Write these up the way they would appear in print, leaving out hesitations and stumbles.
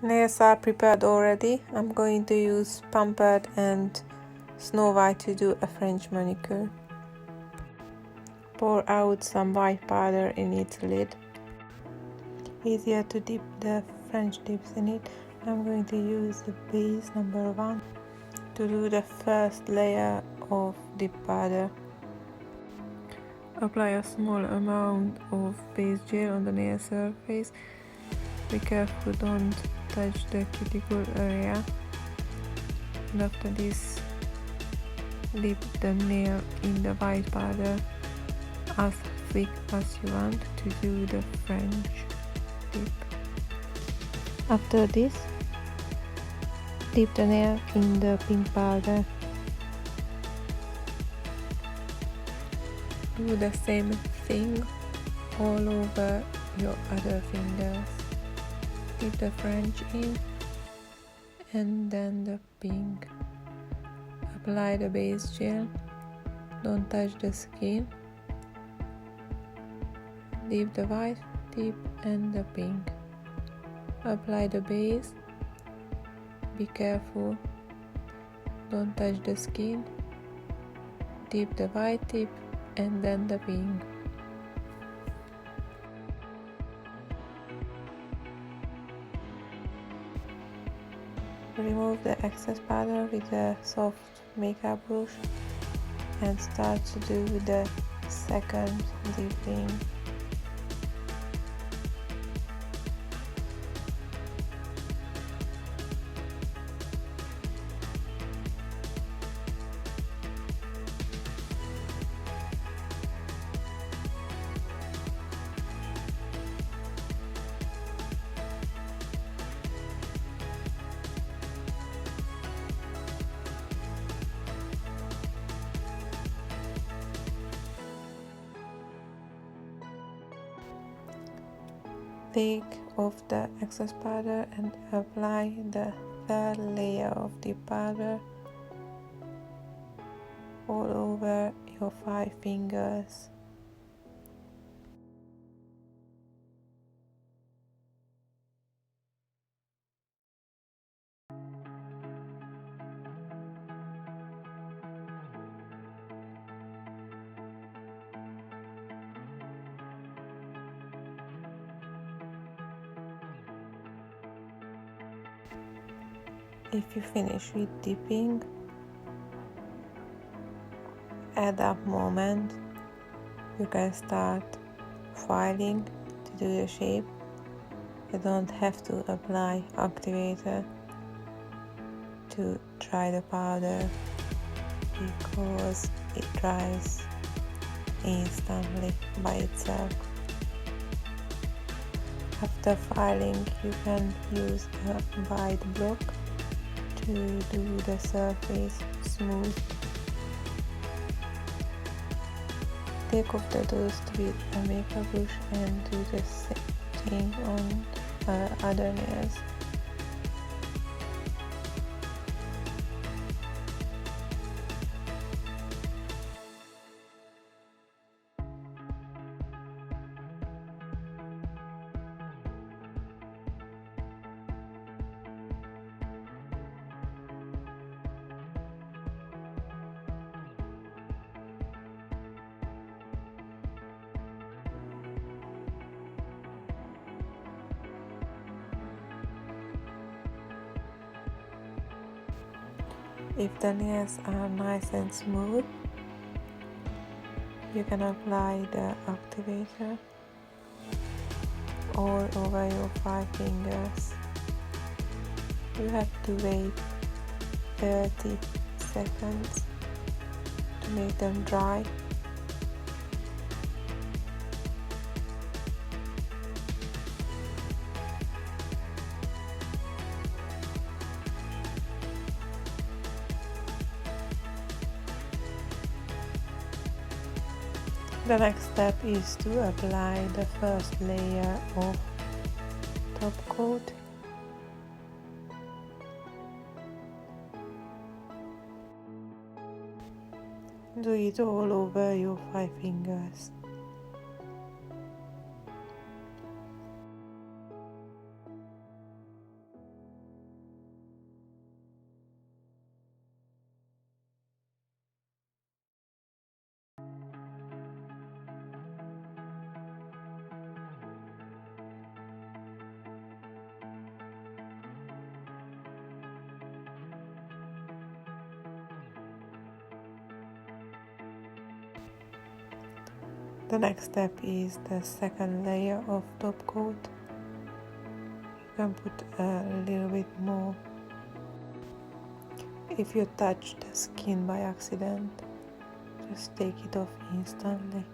Nails are prepared already. I'm going to use Pampered and Snow White to do a French manicure. Pour out some white powder in its lid. Easier to dip the French tips in it. I'm going to use the base number 1 to do the first layer of dip powder. Apply a small amount of base gel on the nail surface. Be careful, don't touch the cuticle area. And after this, dip the nail in the white powder as thick as you want to do the French dip. After this, dip the nail in the pink powder. Do the same thing all over your other fingers. Dip the French in and then the pink. Apply the base gel. Don't touch the skin. Dip the white tip and the pink. Apply the base. Be careful. Don't touch the skin. Dip the white tip and then the pink. Remove the excess powder with a soft makeup brush and start to do the second dipping. Take off the excess powder and apply the third layer of dip powder all over your 5 fingers. If you finish with dipping, at that moment you can start filing to do the shape. You don't have to apply activator to dry the powder because it dries instantly by itself. After filing, you can use a white block to do the surface smooth. Take off the dust with a makeup brush and do the same thing on other nails. If the nails are nice and smooth, you can apply the activator all over your 5 fingers. You have to wait 30 seconds to make them dry. The next step is to apply the first layer of top coat. Do it all over your 5 fingers. The next step is the second layer of top coat. You can put a little bit more. If you touch the skin by accident, just take it off instantly.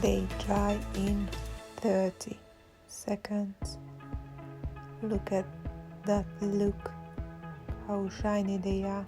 They dry in 30 seconds. Look at that look, how shiny they are.